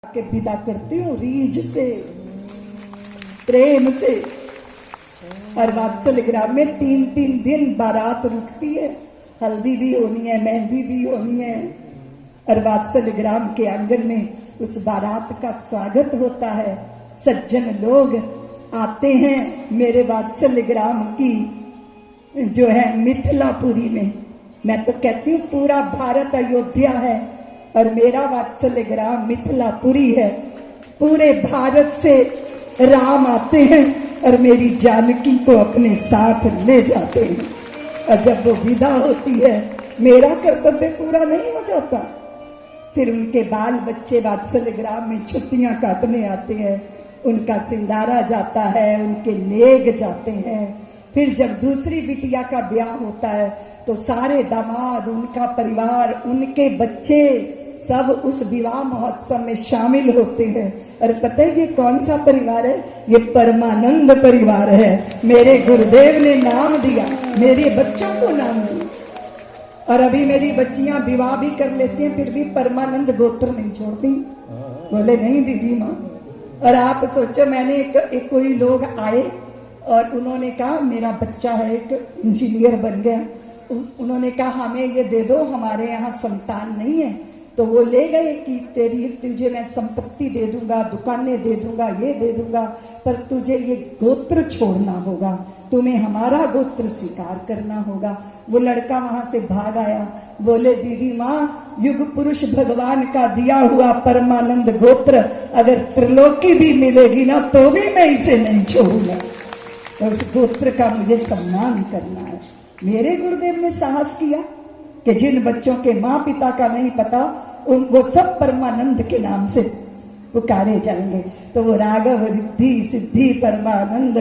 के विदा करती हूँ रीझ से, प्रेम से। और वात्सल्य ग्राम में 3-3 दिन बारात रुकती है, हल्दी भी होनी है, मेहंदी भी होनी है। और वात्सल्य ग्राम के आंगन में उस बारात का स्वागत होता है। सज्जन लोग आते हैं मेरे वात्सल्य ग्राम की जो है मिथिलापुरी में। मैं तो कहती हूँ पूरा भारत अयोध्या है और मेरा वात्सल्य ग्राम मिथिलापुरी है। पूरे भारत से राम आते हैं और मेरी जानकी को अपने साथ ले जाते हैं। और जब वो विदा होती है मेरा कर्तव्य पूरा नहीं हो जाता। फिर उनके बाल बच्चे वात्सल्य ग्राम में छुट्टियां काटने आते हैं, उनका सिंगारा जाता है, उनके नेग जाते हैं। फिर जब दूसरी बिटिया का ब्याह होता है तो सारे दामाद, उनका परिवार, उनके बच्चे सब उस विवाह महोत्सव में शामिल होते हैं। और पता है ये कौन सा परिवार है? ये परमानंद परिवार है। मेरे गुरुदेव ने नाम दिया, मेरे बच्चों को नाम दिया। और अभी मेरी बच्चियां विवाह भी कर लेती हैं फिर भी परमानंद गोत्र नहीं छोड़ती। बोले नहीं दीदी माँ। और आप सोचो मैंने एक कोई लोग आए और उन्होंने कहा मेरा बच्चा है एक इंजीनियर बन गया, उन्होंने कहा हमें ये दे दो, हमारे यहाँ संतान नहीं है। तो वो ले गए कि तुझे मैं संपत्ति दे दूंगा, दुकानें दे दूंगा, ये दे दूंगा, पर तुझे ये गोत्र छोड़ना होगा, तुम्हें हमारा गोत्र स्वीकार करना होगा। वो लड़का वहां से भाग आया, बोले दीदी माँ युग पुरुष भगवान का दिया हुआ परमानंद गोत्र अगर त्रिलोकी भी मिलेगी ना तो भी मैं इसे नहीं छोड़ूंगा। तो उस गोत्र का मुझे सम्मान करना है। मेरे गुरुदेव ने साहस किया कि जिन बच्चों के माँ पिता का नहीं पता वो सब परमानंद के नाम से पुकारे जाएंगे। तो वो राघव, रिद्धि, सिद्धि परमानंद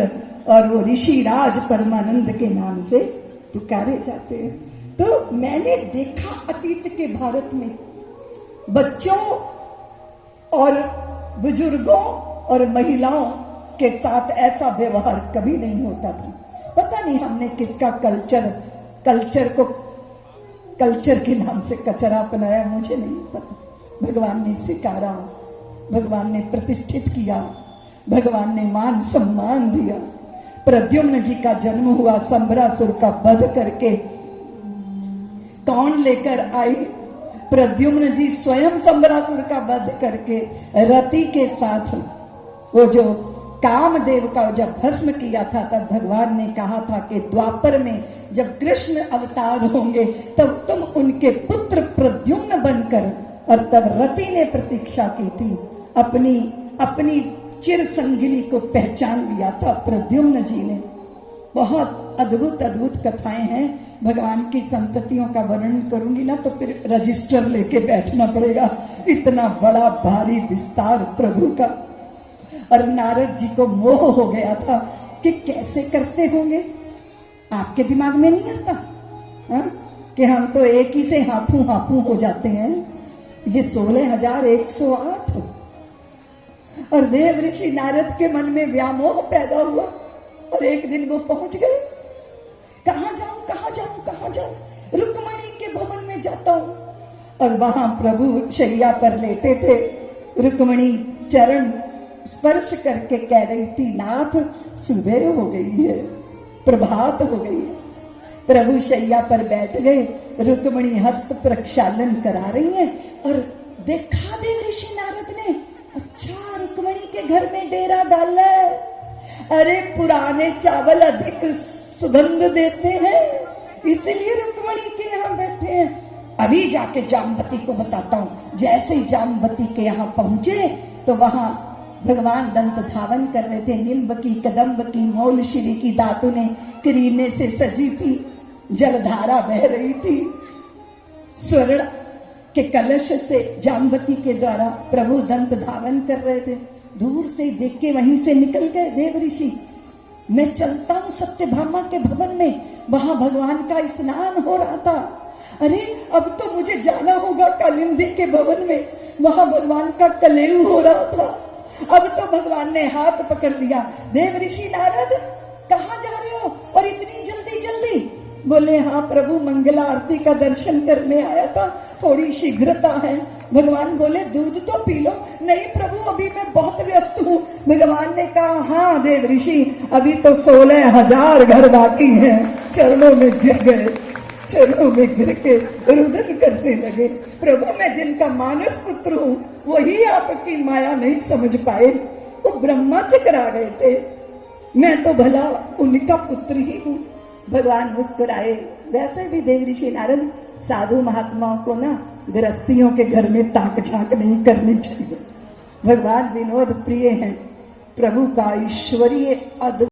और वो ऋषि राज परमानंद के नाम से पुकारे जाते हैं। तो मैंने देखा अतीत के भारत में बच्चों और बुजुर्गों और महिलाओं के साथ ऐसा व्यवहार कभी नहीं होता था। पता नहीं हमने किसका कल्चर के नाम से कचरा अपनाया, मुझे नहीं पता। भगवान ने स्वीकारा, भगवान ने प्रतिष्ठित किया, भगवान ने मान सम्मान दिया। प्रद्युम्न जी का जन्म हुआ, संबरासुर का वध करके कौन लेकर आई? प्रद्युम्न जी स्वयं संबरासुर का वध करके रति के साथ वो जो कामदेव का जब भस्म किया था तब भगवान ने कहा था कि द्वापर में जब कृष्ण अवतार होंगे तब तुम उनके पुत्र प्रद्युम्न बनकर। और तब रति ने प्रतीक्षा की थी, अपनी चिर संगिनी को पहचान लिया था प्रद्युम्न जी ने। बहुत अद्भुत अद्भुत कथाएं हैं। भगवान की संततियों का वर्णन करूंगी ना तो फिर रजिस्टर लेके बैठना पड़ेगा, इतना बड़ा भारी विस्तार प्रभु का। और नारद जी को मोह हो गया था कि कैसे करते होंगे। आपके दिमाग में नहीं आता हा? कि हम तो एक ही से हाफू हो जाते हैं। ये 16,108 और देव ऋषि नारद के मन में व्यामोह पैदा हुआ और एक दिन वो पहुंच गए। कहाँ जाऊं, रुक्मणी के भवन में जाता हूं। और वहां प्रभु शैया पर लेटे थे। रुक्मणी चरण स्पर्श करके कह रही थी नाथ सुबह हो गई है, प्रभात हो गई है। प्रभु शैया पर बैठ गए, रुक्मणी हस्त प्रक्षालन करा रही हैं और देखा देव ऋषि नारद ने, अच्छा रुक्मणी के घर में डेरा डाला है। अरे पुराने चावल अधिक सुगंध देते हैं इसलिए रुक्मणी के यहाँ बैठे हैं। अभी जाके जामवती को बताता हूँ। जैसे ही जामवती के यहाँ पहुंचे तो वहां भगवान दंत धावन कर रहे थे। नींब की, कदम्ब की, मौल श्री की दातुने करीने से सजी थी, जलधारा बह रही थी। स्वर्ण के कलश से जामवती के द्वारा प्रभु दंत धावन कर रहे थे। दूर से देख के वहीं से निकल गए देव ऋषि। मैं चलता हूँ सत्यभामा के भवन में, वहां भगवान का स्नान हो रहा था। अरे अब तो मुझे जाना होगा कालिंदी के भवन में, वहां भगवान का कलेऊ हो रहा था। अब तो भगवान ने हाथ पकड़ लिया। देव ऋषि नारद कहाँ जा रहे हो और इतनी जल्दी? बोले हाँ प्रभु मंगला आरती का दर्शन करने आया था। थोड़ी शीघ्रता है। भगवान बोले दूध तो पी लो। नहीं प्रभु, अभी मैं बहुत व्यस्त हूँ। भगवान ने कहा हाँ देव ऋषि, अभी तो 16,000 घर बाकी हैं। चरणों में गिर गए, चरणों में गिर के रुदन करने लगे। प्रभु, मैं जिनका मानस पुत्र हूँ वही आपकी माया नहीं समझ पाए। वो ब्रह्मा चकरा गए थे, मैं तो भला उनका पुत्र ही हूँ। भगवान मुस्कुराए। वैसे भी देव ऋषि नारद, साधु महात्माओं को ना गृहस्थियों के घर में ताक झांक नहीं करनी चाहिए। भगवान विनोद प्रिय हैं। प्रभु का ईश्वरीय अद्भुत